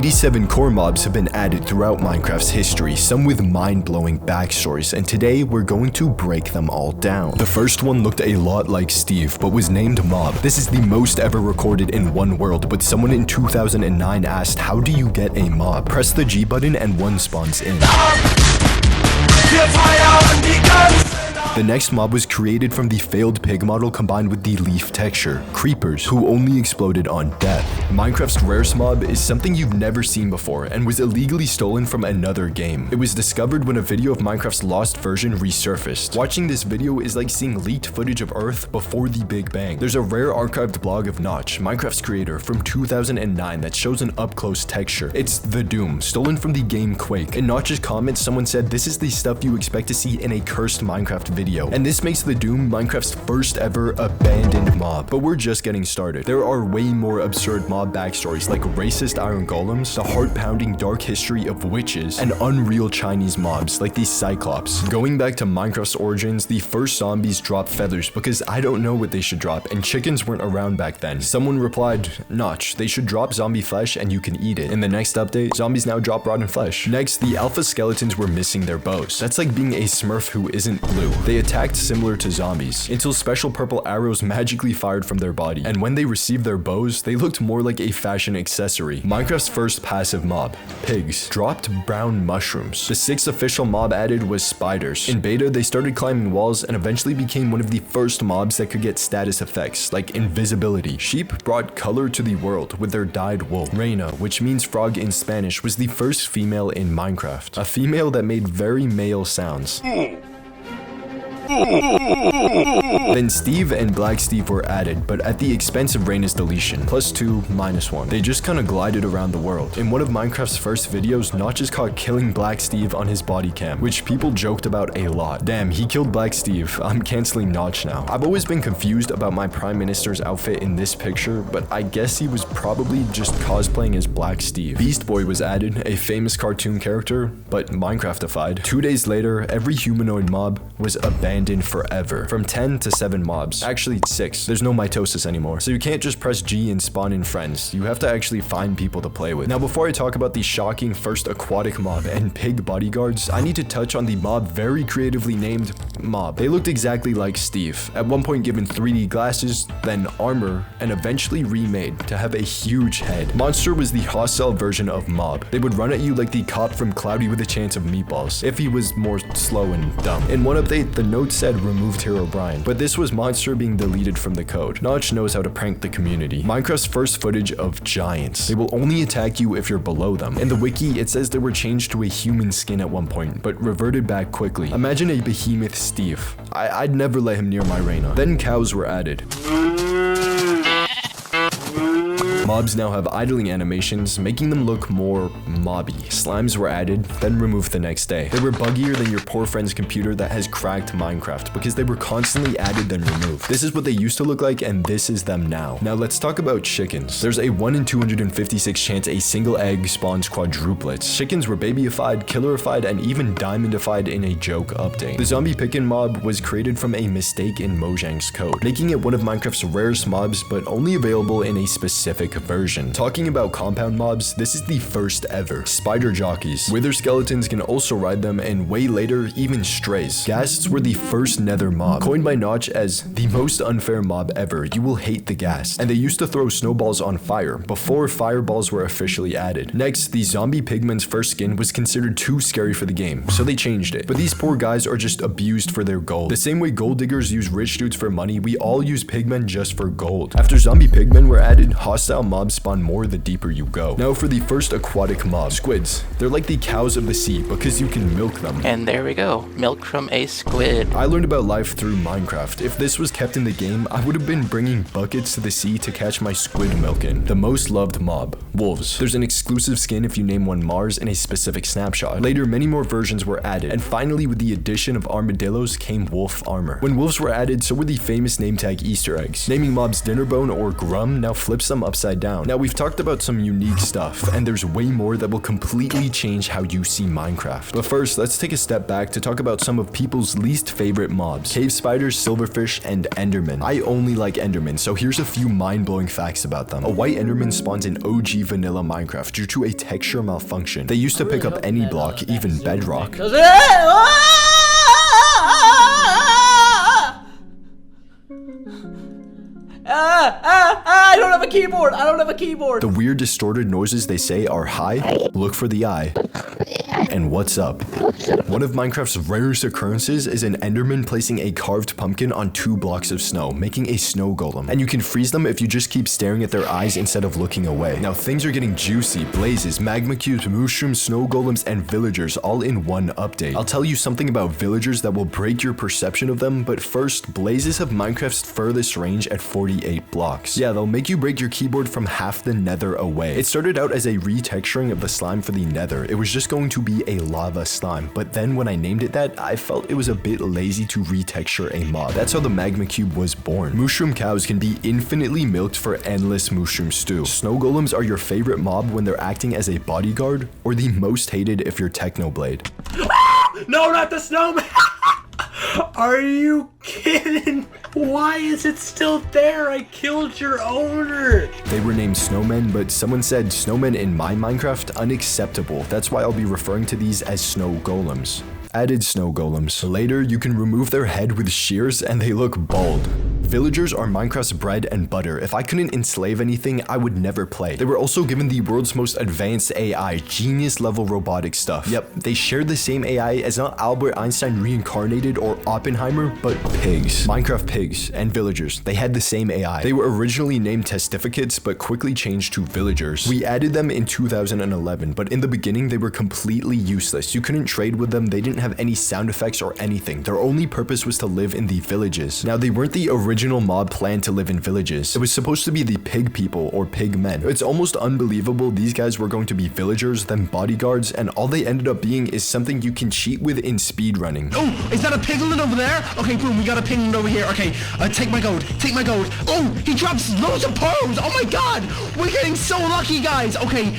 87 core mobs have been added throughout Minecraft's history, some with mind-blowing backstories, and today we're going to break them all down. The first one looked a lot like Steve, but was named Mob. This is the most ever recorded in one world, but someone in 2009 asked, how do you get a mob? Press the G button and one spawns in. The next mob was created from the failed pig model combined with the leaf texture, creepers, who only exploded on death. Minecraft's rarest mob is something you've never seen before and was illegally stolen from another game. It was discovered when a video of Minecraft's lost version resurfaced. Watching this video is like seeing leaked footage of Earth before the Big Bang. There's a rare archived blog of Notch, Minecraft's creator, from 2009 that shows an up-close texture. It's the Doom, stolen from the game Quake. In Notch's comments, someone said this is the stuff you expect to see in a cursed Minecraft video. And this makes the Doom Minecraft's first ever abandoned mob. But we're just getting started. There are way more absurd mob backstories like racist iron golems, the heart-pounding dark history of witches, and unreal Chinese mobs like these cyclops. Going back to Minecraft's origins, the first zombies dropped feathers because I don't know what they should drop, and chickens weren't around back then. Someone replied, Notch, they should drop zombie flesh and you can eat it. In the next update, zombies now drop rotten flesh. Next, the alpha skeletons were missing their bows. That's like being a smurf who isn't blue. They attacked similar to zombies, until special purple arrows magically fired from their body, and when they received their bows, they looked more like a fashion accessory. Minecraft's first passive mob, pigs, dropped brown mushrooms. The sixth official mob added was spiders. In beta, they started climbing walls and eventually became one of the first mobs that could get status effects, like invisibility. Sheep brought color to the world with their dyed wool. Reina, which means frog in Spanish, was the first female in Minecraft. A female that made very male sounds. Then Steve and Black Steve were added, but at the expense of Reina's deletion. +2, -1. They just kinda glided around the world. In one of Minecraft's first videos, Notch is caught killing Black Steve on his body cam, which people joked about a lot. Damn, he killed Black Steve. I'm canceling Notch now. I've always been confused about my Prime Minister's outfit in this picture, but I guess he was probably just cosplaying as Black Steve. Beast Boy was added, a famous cartoon character, but Minecraftified. 2 days later, every humanoid mob was abandoned forever. From 10 to 7 mobs. Actually, 6. There's no mitosis anymore. So you can't just press G and spawn in friends. You have to actually find people to play with. Now, before I talk about the shocking first aquatic mob and pig bodyguards, I need to touch on the mob very creatively named Mob. They looked exactly like Steve. At one point given 3D glasses, then armor, and eventually remade to have a huge head. Monster was the hostile version of Mob. They would run at you like the cop from Cloudy with a Chance of Meatballs, if he was more slow and dumb. In one update, the note said removed Hero Brian, but this was Monster being deleted from the code. Notch knows how to prank the community. Minecraft's first footage of giants. They will only attack you if you're below them. In the wiki, it says they were changed to a human skin at one point, but reverted back quickly. Imagine a behemoth Steve. I'd never let him near my Reina. Then cows were added. Mobs now have idling animations, making them look more mobby. Slimes were added, then removed the next day. They were buggier than your poor friend's computer that has cracked Minecraft because they were constantly added then removed. This is what they used to look like, and this is them now. Now let's talk about chickens. There's a 1 in 256 chance a single egg spawns quadruplets. Chickens were babyified, killerified, and even diamondified in a joke update. The zombie piglin mob was created from a mistake in Mojang's code, making it one of Minecraft's rarest mobs, but only available in a specific version. Talking about compound mobs, this is the first ever. Spider jockeys. Wither skeletons can also ride them, and way later, even strays. Ghasts were the first Nether mob, coined by Notch as the most unfair mob ever. You will hate the ghast. And they used to throw snowballs on fire, before fireballs were officially added. Next, the zombie pigmen's first skin was considered too scary for the game, so they changed it. But these poor guys are just abused for their gold. The same way gold diggers use rich dudes for money, we all use pigmen just for gold. After zombie pigmen were added, hostile mobs spawn more the deeper you go. Now for the first aquatic mob, squids. They're like the cows of the sea because you can milk them. And there we go, milk from a squid. I learned about life through Minecraft. If this was kept in the game, I would have been bringing buckets to the sea to catch my squid milk in. The most loved mob, wolves. There's an exclusive skin if you name one Mars in a specific snapshot. Later, many more versions were added, and finally with the addition of armadillos came wolf armor. When wolves were added, so were the famous name tag Easter eggs. Naming mobs Dinnerbone or Grum now flips them upside upside down. Now we've talked about some unique stuff, and there's way more that will completely change how you see Minecraft. But first, let's take a step back to talk about some of people's least favorite mobs: cave spiders, silverfish, and Enderman. I only like Enderman, so here's a few mind-blowing facts about them. A white Enderman spawns in OG vanilla Minecraft due to a texture malfunction. They used to pick up any block, even bedrock. I don't have a keyboard. I don't have a keyboard. The weird distorted noises they say are hi, look for the eye, and what's up. One of Minecraft's rarest occurrences is an Enderman placing a carved pumpkin on 2 blocks of snow, making a snow golem. And you can freeze them if you just keep staring at their eyes instead of looking away. Now things are getting juicy: blazes, magma cubes, mushrooms, snow golems, and villagers all in one update. I'll tell you something about villagers that will break your perception of them, but first, blazes have Minecraft's furthest range at 48 blocks. Yeah, they'll make you break your keyboard from half the Nether away. It started out as a retexturing of the slime for the Nether. It was just going to be a lava slime, but then when I named it that, I felt it was a bit lazy to retexture a mob. That's how the magma cube was born. Mushroom cows can be infinitely milked for endless mushroom stew. Snow golems are your favorite mob when they're acting as a bodyguard, or the most hated if you're Technoblade. No, not the snowman. Are you kidding? Why is it still there? I killed your owner. They were named snowmen, but someone said snowmen in my Minecraft unacceptable. That's why I'll be referring to these as snow golems. Added snow golems. Later, you can remove their head with shears and they look bald. Villagers are Minecraft's bread and butter. If I couldn't enslave anything, I would never play. They were also given the world's most advanced AI, genius level robotic stuff. Yep, they shared the same AI as not Albert Einstein reincarnated or Oppenheimer, but pigs. Minecraft pigs and villagers, they had the same AI. They were originally named Testificates, but quickly changed to villagers. We added them in 2011, but in the beginning, they were completely useless. You couldn't trade with them, they didn't have any sound effects or anything. Their only purpose was to live in the villages. Now, they weren't the original mob planned to live in villages. It was supposed to be the pig people or pigmen. It's almost unbelievable these guys were going to be villagers, then bodyguards, and all they ended up being is something you can cheat with in speedrunning. Oh, is that a piglin over there? Okay, boom, we got a piglin over here. Okay, take my gold, take my gold. Oh, he drops loads of pearls. Oh my god, we're getting so lucky, guys. Okay.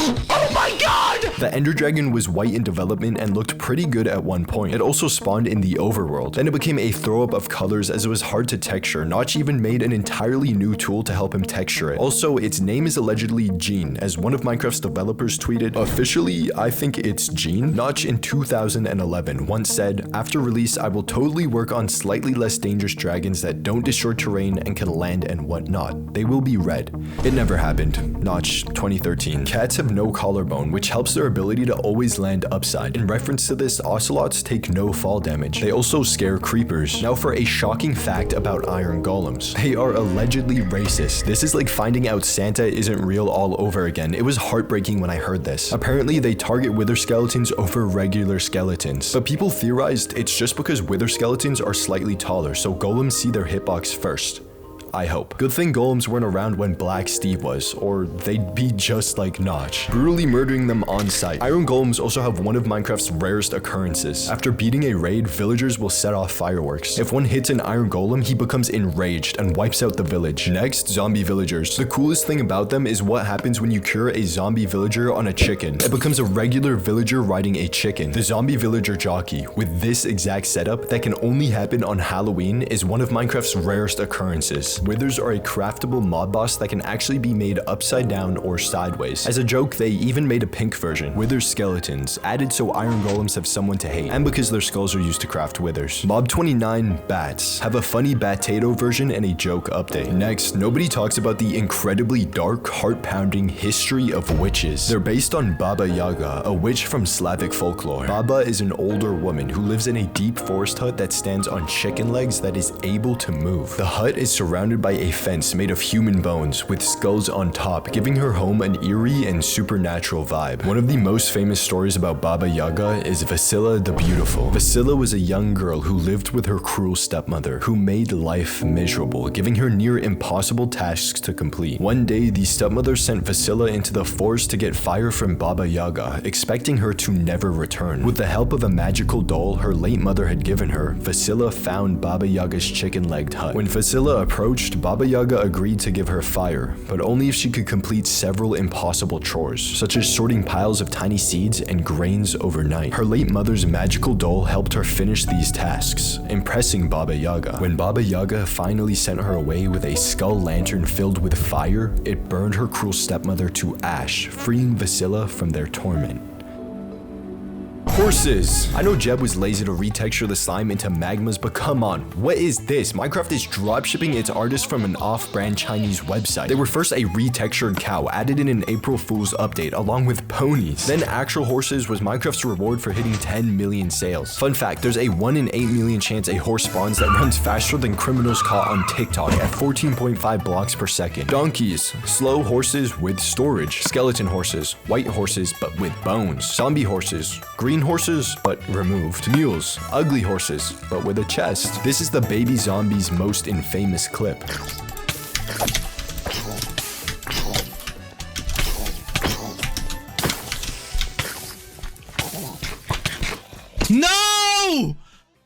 Oh my god! The Ender Dragon was white in development and looked pretty good at one point. It also spawned in the overworld. Then it became a throw-up of colors as it was hard to texture. Notch even made an entirely new tool to help him texture it. Also, its name is allegedly Gene, as one of Minecraft's developers tweeted, "Officially, I think it's Gene." Notch in 2011 once said, "After release, I will totally work on slightly less dangerous dragons that don't destroy terrain and can land and whatnot. They will be red." It never happened. Notch, 2013. Cats have no collarbone, which helps their ability to always land upside. In reference to this, ocelots take no fall damage. They also scare creepers. Now for a shocking fact about iron golems. They are allegedly racist. This is like finding out Santa isn't real all over again. It was heartbreaking when I heard this. Apparently they target wither skeletons over regular skeletons. But people theorized it's just because wither skeletons are slightly taller, so golems see their hitbox first. I hope. Good thing golems weren't around when Black Steve was, or they'd be just like Notch, brutally murdering them on sight. Iron golems also have one of Minecraft's rarest occurrences. After beating a raid, villagers will set off fireworks. If one hits an iron golem, he becomes enraged and wipes out the village. Next, zombie villagers. The coolest thing about them is what happens when you cure a zombie villager on a chicken. It becomes a regular villager riding a chicken. The zombie villager jockey, with this exact setup that can only happen on Halloween, is one of Minecraft's rarest occurrences. Withers are a craftable mob boss that can actually be made upside down or sideways. As a joke, they even made a pink version, Wither Skeletons, added so iron golems have someone to hate, and because their skulls are used to craft withers. Mob 29, bats, have a funny batato version and a joke update. Next, nobody talks about the incredibly dark, heart-pounding history of witches. They're based on Baba Yaga, a witch from Slavic folklore. Baba is an older woman who lives in a deep forest hut that stands on chicken legs that is able to move. The hut is surrounded by a fence made of human bones with skulls on top, giving her home an eerie and supernatural vibe. One of the most famous stories about Baba Yaga is Vasila the Beautiful. Vasila was a young girl who lived with her cruel stepmother, who made life miserable, giving her near impossible tasks to complete. One day, the stepmother sent Vasila into the forest to get fire from Baba Yaga, expecting her to never return. With the help of a magical doll her late mother had given her, Vasila found Baba Yaga's chicken-legged hut. When Vasila approached, approached, Baba Yaga agreed to give her fire, but only if she could complete several impossible chores, such as sorting piles of tiny seeds and grains overnight. Her late mother's magical doll helped her finish these tasks, impressing Baba Yaga. When Baba Yaga finally sent her away with a skull lantern filled with fire, it burned her cruel stepmother to ash, freeing Vasila from their torment. Horses! I know Jeb was lazy to retexture the slime into magmas, but come on, what is this? Minecraft is dropshipping its artists from an off-brand Chinese website. They were first a retextured cow, added in an April Fool's update, along with ponies. Then actual horses was Minecraft's reward for hitting 10 million sales. Fun fact, there's a 1 in 8 million chance a horse spawns that runs faster than criminals caught on TikTok at 14.5 blocks per second. Donkeys, slow horses with storage. Skeleton horses, white horses but with bones. Zombie horses, green horses but removed. Mules, ugly horses but with a chest. This is the baby zombie's most infamous clip. No!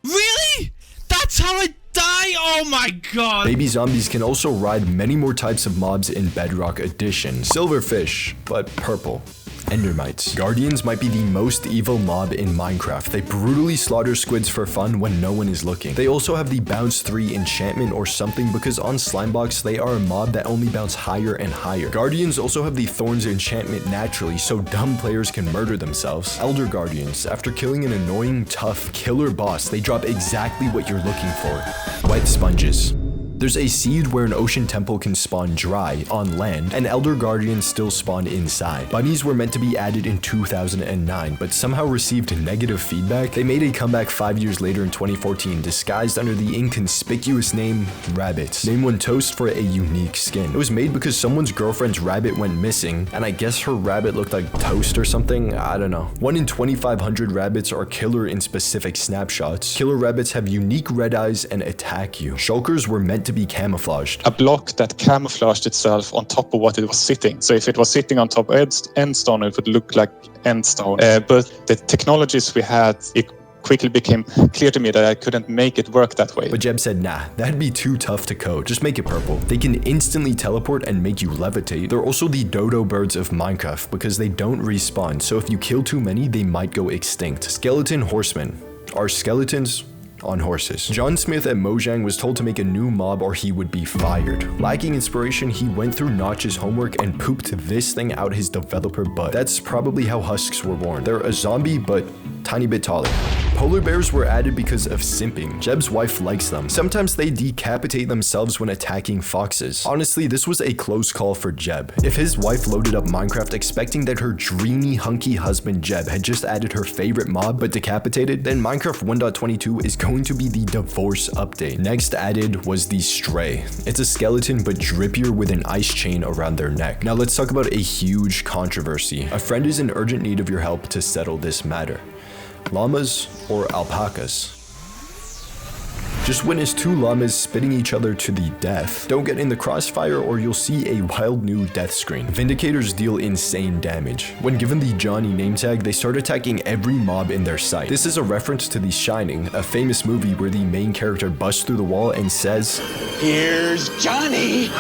Really? That's how I die? Oh my god! Baby zombies can also ride many more types of mobs in Bedrock Edition. Silverfish, but purple. Endermites. Guardians might be the most evil mob in Minecraft. They brutally slaughter squids for fun when no one is looking. They also have the bounce 3 enchantment or something because on Slimebox they are a mob that only bounce higher and higher. Guardians also have the thorns enchantment naturally, so dumb players can murder themselves. Elder Guardians. After killing an annoying, tough, killer boss, they drop exactly what you're looking for. Wet sponges. There's a seed where an ocean temple can spawn dry on land, and Elder Guardians still spawn inside. Bunnies were meant to be added in 2009, but somehow received negative feedback. They made a comeback 5 years later in 2014, disguised under the inconspicuous name Rabbits. Name one toast for a unique skin. It was made because someone's girlfriend's rabbit went missing, and I guess her rabbit looked like toast or something, I don't know. 1 in 2,500 rabbits are killer in specific snapshots. Killer rabbits have unique red eyes and attack you. Shulkers were meant to be camouflaged. A block that camouflaged itself on top of what it was sitting. So if it was sitting on top of endstone, it would look like endstone. But the technologies we had, it quickly became clear to me that I couldn't make it work that way. But Jeb said, nah, that'd be too tough to code. Just make it purple. They can instantly teleport and make you levitate. They're also the dodo birds of Minecraft because they don't respawn. So if you kill too many, they might go extinct. Skeleton horsemen are skeletons on horses. John Smith at Mojang was told to make a new mob or he would be fired. Lacking inspiration, he went through Notch's homework and pooped this thing out his developer butt. That's probably how Husks were born. They're a zombie, but tiny bit taller. Polar bears were added because of simping. Jeb's wife likes them. Sometimes they decapitate themselves when attacking foxes. Honestly, this was a close call for Jeb. If his wife loaded up Minecraft expecting that her dreamy, hunky husband Jeb had just added her favorite mob but decapitated, then Minecraft 1.22 is going to be the divorce update. Next added was the stray. It's a skeleton but drippier with an ice chain around their neck. Now let's talk about a huge controversy. A friend is in urgent need of your help to settle this matter. Llamas or alpacas? Just witness 2 llamas spitting each other to the death. Don't get in the crossfire or you'll see a wild new death screen. Vindicators deal insane damage. When given the Johnny name tag, they start attacking every mob in their sight. This is a reference to The Shining, a famous movie where the main character busts through the wall and says, "Here's Johnny!"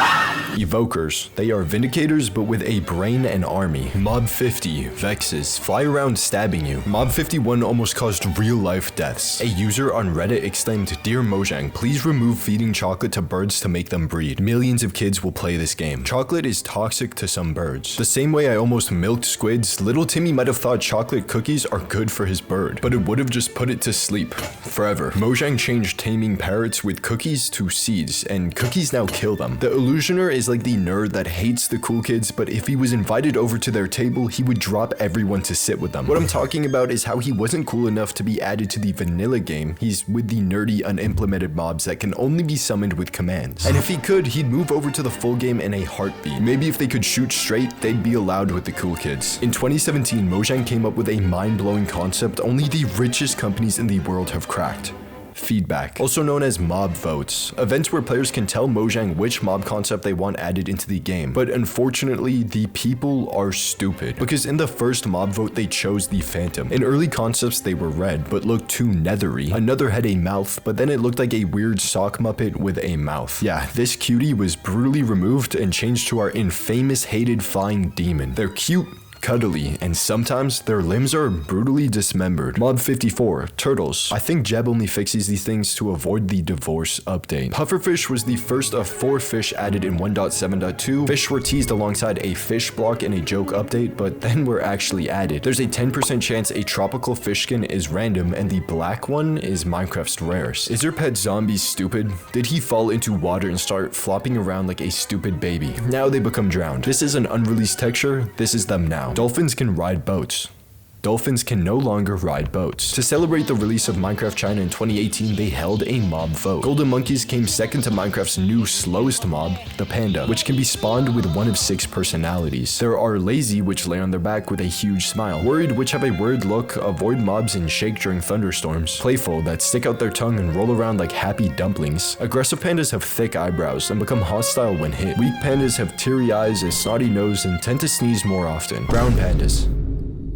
Evokers. They are Vindicators but with a brain and army. Mob 50, Vexes, fly around stabbing you. Mob 51 almost caused real life deaths. A user on Reddit exclaimed, "Dear Mojang, please remove feeding chocolate to birds to make them breed. Millions of kids will play this game. Chocolate is toxic to some birds." The same way I almost milked squids, little Timmy might have thought chocolate cookies are good for his bird, but it would have just put it to sleep forever. Mojang changed taming parrots with cookies to seeds, and cookies now kill them. The illusioner is like the nerd that hates the cool kids, but if he was invited over to their table, he would drop everyone to sit with them. What I'm talking about is how he wasn't cool enough to be added to the vanilla game. He's with the nerdy, unimplemented mobs that can only be summoned with commands. And if he could, he'd move over to the full game in a heartbeat. Maybe if they could shoot straight, they'd be allowed with the cool kids. In 2017, Mojang came up with a mind-blowing concept only the richest companies in the world have cracked. feedback, also known as mob votes, events where players can tell Mojang which mob concept they want added into the game. But unfortunately, the people are stupid, because in the first mob vote they chose the Phantom. In early concepts they were red, but looked too nethery. Another had a mouth, but then it looked like a weird sock muppet with a mouth. Yeah, this cutie was brutally removed and changed to our infamous hated flying demon. They're cute, cuddly, and sometimes their limbs are brutally dismembered. Mob 54, turtles. I think Jeb only fixes these things to avoid the divorce update. Pufferfish was the first of 4 fish added in 1.7.2. Fish were teased alongside a fish block in a joke update, but then were actually added. There's a 10% chance a tropical fish skin is random, and the black one is Minecraft's rares. Is your pet zombie stupid? Did he fall into water and start flopping around like a stupid baby? Now they become drowned. This is an unreleased texture. This is them now. Dolphins can ride boats. Dolphins can no longer ride boats. To celebrate the release of Minecraft China in 2018, they held a mob vote. Golden monkeys came second to Minecraft's new slowest mob, the panda, which can be spawned with one of 6 personalities. There are lazy, which lay on their back with a huge smile. Worried, which have a worried look, avoid mobs and shake during thunderstorms. Playful, that stick out their tongue and roll around like happy dumplings. Aggressive pandas have thick eyebrows and become hostile when hit. Weak pandas have teary eyes, a snotty nose, and tend to sneeze more often. Brown pandas.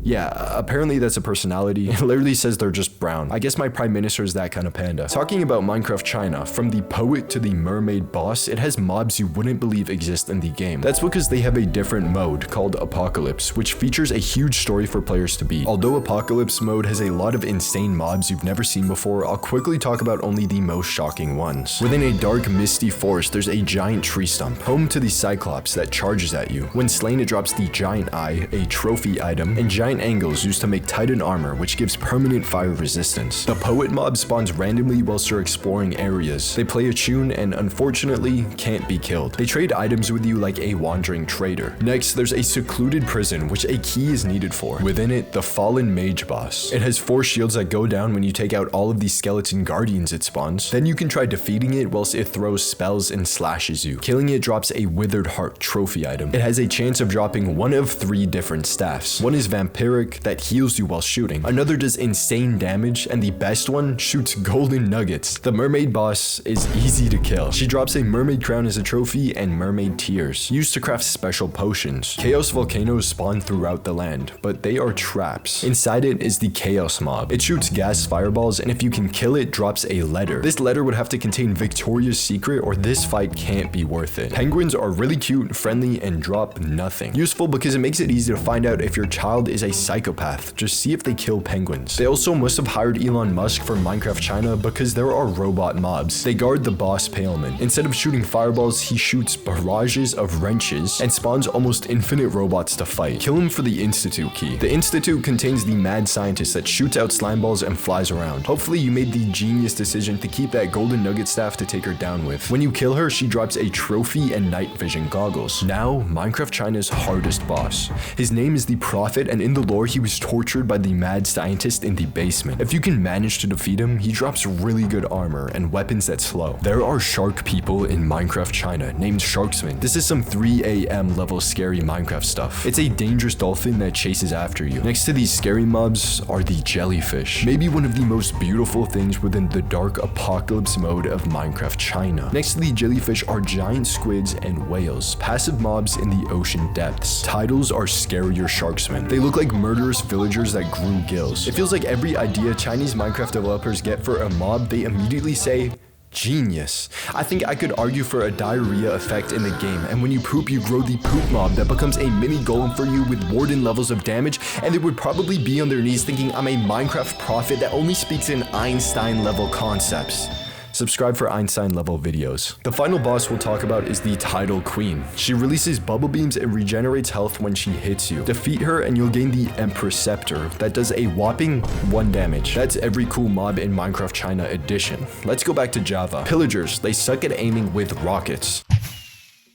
Yeah, apparently that's a personality. It literally says they're just brown. I guess my prime minister is that kind of panda. Talking about Minecraft China, from the poet to the mermaid boss, it has mobs you wouldn't believe exist in the game. That's because they have a different mode called Apocalypse, which features a huge story for players to beat. Although Apocalypse mode has a lot of insane mobs you've never seen before, I'll quickly talk about only the most shocking ones. Within a dark, misty forest, there's a giant tree stump, home to the Cyclops that charges at you. When slain, it drops the giant eye, a trophy item, and giant angles used to make Titan armor, which gives permanent fire resistance. The poet mob spawns randomly whilst you're exploring areas. They play a tune and unfortunately can't be killed. They trade items with you like a wandering trader. Next, there's a secluded prison, which a key is needed for. Within it, the fallen mage boss. It has 4 shields that go down when you take out all of the skeleton guardians it spawns. Then you can try defeating it whilst it throws spells and slashes you. Killing it drops a withered heart trophy item. It has a chance of dropping one of 3 different staffs. One is vampiric, that heals you while shooting. Another does insane damage, and the best one shoots golden nuggets. The mermaid boss is easy to kill. She drops a mermaid crown as a trophy and mermaid tears, used to craft special potions. Chaos volcanoes spawn throughout the land, but they are traps. Inside it is the chaos mob. It shoots gas fireballs, and if you can kill it, drops a letter. This letter would have to contain Victoria's Secret, or this fight can't be worth it. Penguins are really cute, friendly, and drop nothing. Useful because it makes it easy to find out if your child is a psychopath. Just see if they kill penguins. They also must have hired Elon Musk for Minecraft China because there are robot mobs. They guard the boss Paleman. Instead of shooting fireballs, he shoots barrages of wrenches and spawns almost infinite robots to fight. Kill him for the Institute key. The Institute contains the mad scientist that shoots out slime balls and flies around. Hopefully you made the genius decision to keep that golden nugget staff to take her down with. When you kill her, she drops a trophy and night vision goggles. Now, Minecraft China's hardest boss. His name is the Prophet, and in the lore he was tortured by the mad scientist in the basement. If you can manage to defeat him, he drops really good armor and weapons that slow. There are shark people in Minecraft China named Sharksman. This is some 3 AM level scary Minecraft stuff. It's a dangerous dolphin that chases after you. Next to these scary mobs are the jellyfish. Maybe one of the most beautiful things within the dark apocalypse mode of Minecraft China. Next to the jellyfish are giant squids and whales, passive mobs in the ocean depths. Titles are scarier Sharksmen. They look like murderous villagers that grew gills. It feels like every idea Chinese Minecraft developers get for a mob, they immediately say, genius. I think I could argue for a diarrhea effect in the game, and when you poop, you grow the poop mob that becomes a mini golem for you with warden levels of damage, and they would probably be on their knees thinking I'm a Minecraft prophet that only speaks in Einstein level concepts. Subscribe for Einstein level videos. The final boss we'll talk about is the Tidal Queen. She releases bubble beams and regenerates health when she hits you. Defeat her and you'll gain the Empress Scepter that does a whopping 1 damage. That's every cool mob in Minecraft China edition. Let's go back to Java. Pillagers, they suck at aiming with rockets.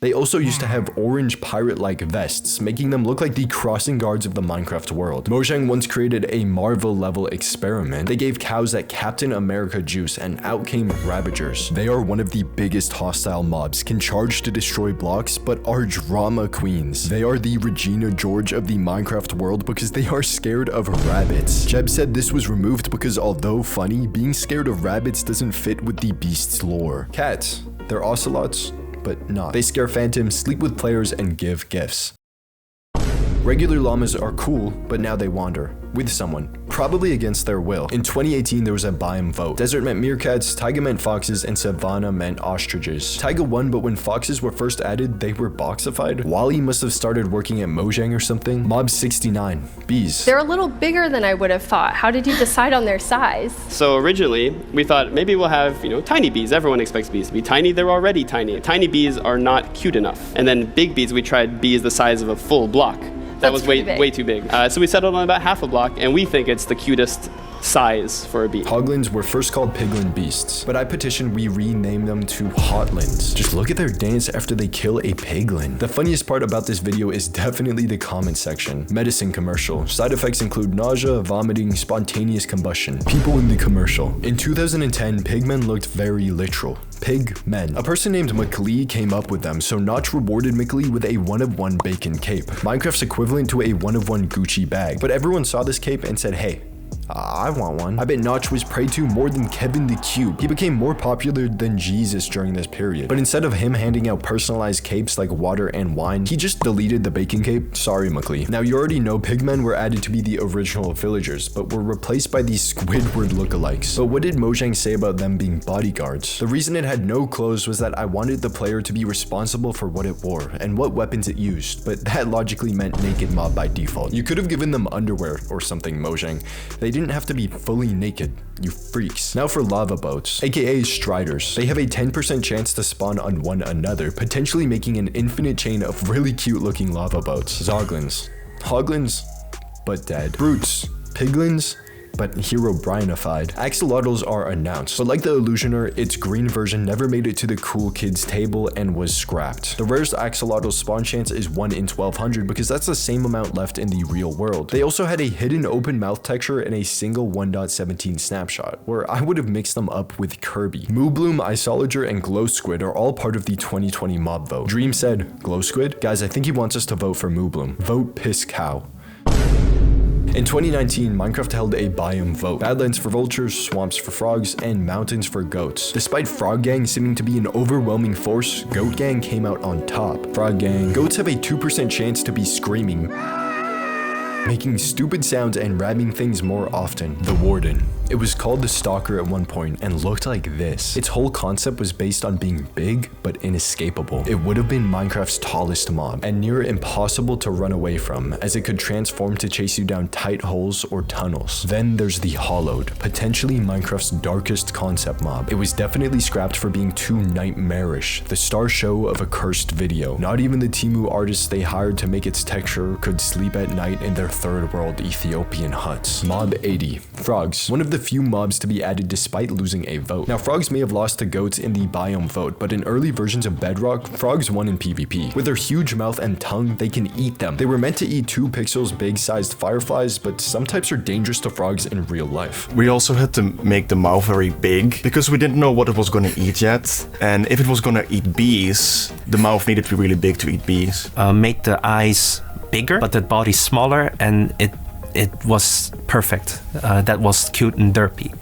They also used to have orange pirate-like vests, making them look like the crossing guards of the Minecraft world. Mojang once created a Marvel-level experiment. They gave cows that Captain America juice, and out came Ravagers. They are one of the biggest hostile mobs, can charge to destroy blocks, but are drama queens. They are the Regina George of the Minecraft world because they are scared of rabbits. Jeb said this was removed because although funny, being scared of rabbits doesn't fit with the beast's lore. Cats, they're ocelots, but not. They scare phantoms, sleep with players, and give gifts. Regular llamas are cool, but now they wander. With someone, probably against their will. In 2018, there was a biome vote. Desert meant meerkats, taiga meant foxes, and savanna meant ostriches. Taiga won, but when foxes were first added, they were boxified. Wally must have started working at Mojang or something. Mob 69, bees. They're a little bigger than I would have thought. How did you decide on their size? So originally, we thought maybe we'll have, tiny bees. Everyone expects bees to be tiny. They're already tiny. Tiny bees are not cute enough. And then big bees, we tried bees the size of a full block. That was way too big. So we settled on about half a block, and we think it's the cutest size for a bee. Hoglins were first called piglin beasts, but I petition we rename them to hotlins. Just look at their dance after they kill a piglin. The funniest part about this video is definitely the comment section. Medicine commercial. Side effects include nausea, vomiting, spontaneous combustion. People in the commercial. In 2010, pigmen looked very literal. Pigmen. A person named McLee came up with them, so Notch rewarded McLee with a one-of-one bacon cape. Minecraft's equivalent to a one-of-one Gucci bag. But everyone saw this cape and said, hey, I want one. I bet Notch was prayed to more than Kevin the Cube. He became more popular than Jesus during this period. But instead of him handing out personalized capes like water and wine, he just deleted the bacon cape. Sorry, McLee. Now you already know pigmen were added to be the original villagers, but were replaced by these Squidward lookalikes. But what did Mojang say about them being bodyguards? The reason it had no clothes was that I wanted the player to be responsible for what it wore and what weapons it used, but that logically meant naked mob by default. You could have given them underwear or something, Mojang. They didn't have to be fully naked, you freaks. Now for lava boats, aka striders. They have a 10% chance to spawn on one another, potentially making an infinite chain of really cute looking lava boats. Zoglins. Hoglins, but dead. Brutes. Piglins, but Herobrine-ified. Axolotls are announced, but like the Illusioner, its green version never made it to the cool kids table and was scrapped. The rarest axolotl spawn chance is 1 in 1200 because that's the same amount left in the real world. They also had a hidden open mouth texture and a single 1.17 snapshot, where I would have mixed them up with Kirby. Moobloom, Isolager, and Glow Squid are all part of the 2020 mob vote. Dream said, Glow Squid? Guys, I think he wants us to vote for Moobloom. Vote Piss Cow. In 2019, Minecraft held a biome vote. Badlands for vultures, swamps for frogs, and mountains for goats. Despite Frog Gang seeming to be an overwhelming force, Goat Gang came out on top. Frog Gang. Goats have a 2% chance to be screaming, making stupid sounds and ramming things more often. The Warden. It was called the Stalker at one point and looked like this. Its whole concept was based on being big but inescapable. It would have been Minecraft's tallest mob and near impossible to run away from, as it could transform to chase you down tight holes or tunnels. Then there's the Hollowed, potentially Minecraft's darkest concept mob. It was definitely scrapped for being too nightmarish, the star show of a cursed video. Not even the Temu artists they hired to make its texture could sleep at night in their third world Ethiopian huts. Mob 80. Frogs. One of the few mobs to be added despite losing a vote. Now, frogs may have lost to goats in the biome vote, but in early versions of Bedrock, frogs won in PvP. With their huge mouth and tongue, they can eat them. They were meant to eat 2 pixels big-sized fireflies, but some types are dangerous to frogs in real life. We also had to make the mouth very big, because we didn't know what it was gonna eat yet, and if it was gonna eat bees, the mouth needed to be really big to eat bees. Made the eyes bigger, but the body smaller, and it was perfect. That was cute and derpy.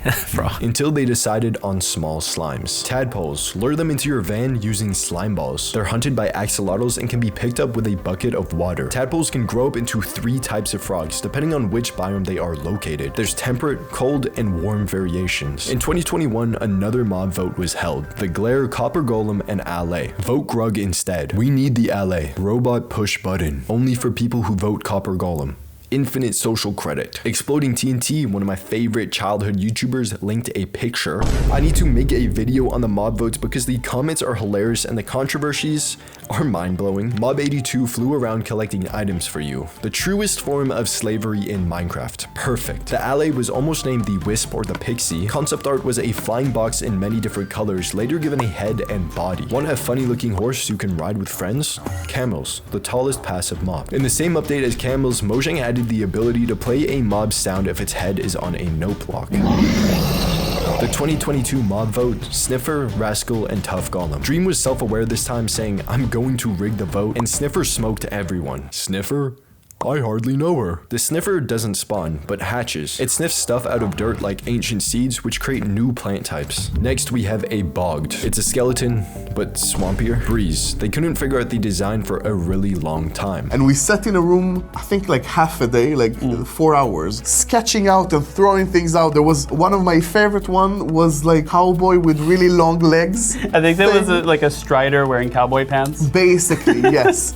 Until they decided on small slimes. Tadpoles. Lure them into your van using slime balls. They're hunted by axolotls and can be picked up with a bucket of water. Tadpoles can grow up into 3 types of frogs, depending on which biome they are located. There's temperate, cold, and warm variations. In 2021, another mob vote was held. The Glare, Copper Golem, and Allay. Vote Grug instead. We need the Allay. Robot push button. Only for people who vote Copper Golem. infinite social credit. Exploding TNT, one of my favorite childhood YouTubers, linked a picture. I need to make a video on the mob votes because the comments are hilarious and the controversies are mind-blowing. Mob 82 flew around collecting items for you. The truest form of slavery in Minecraft. Perfect. The Allay was almost named the Wisp or the Pixie. Concept art was a flying box in many different colors, later given a head and body. Want a funny looking horse you can ride with friends? Camels, the tallest passive mob. In the same update as camels, Mojang added the ability to play a mob's sound if its head is on a note block. The 2022 mob vote, Sniffer, Rascal, and Tough Golem. Dream was self-aware this time, saying, "I'm going to rig the vote," and Sniffer smoked everyone. Sniffer? I hardly know her. The Sniffer doesn't spawn, but hatches. It sniffs stuff out of dirt like ancient seeds, which create new plant types. Next, we have a Bogged. It's a skeleton, but swampier. Breeze. They couldn't figure out the design for a really long time. And we sat in a room, I think like half a day, like 4 hours, sketching out and throwing things out. There was one of my favorite one was like cowboy with really long legs. I think that was like a strider wearing cowboy pants. Basically, yes.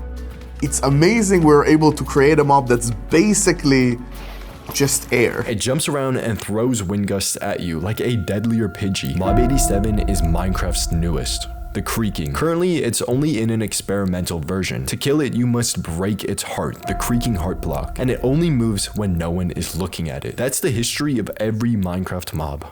It's amazing we're able to create a mob that's basically just air. It jumps around and throws wind gusts at you like a deadlier Pidgey. Mob 87 is Minecraft's newest. The creaking. Currently, it's only in an experimental version. To kill it, you must break its heart, the creaking heart block, and it only moves when no one is looking at it. That's the history of every Minecraft mob.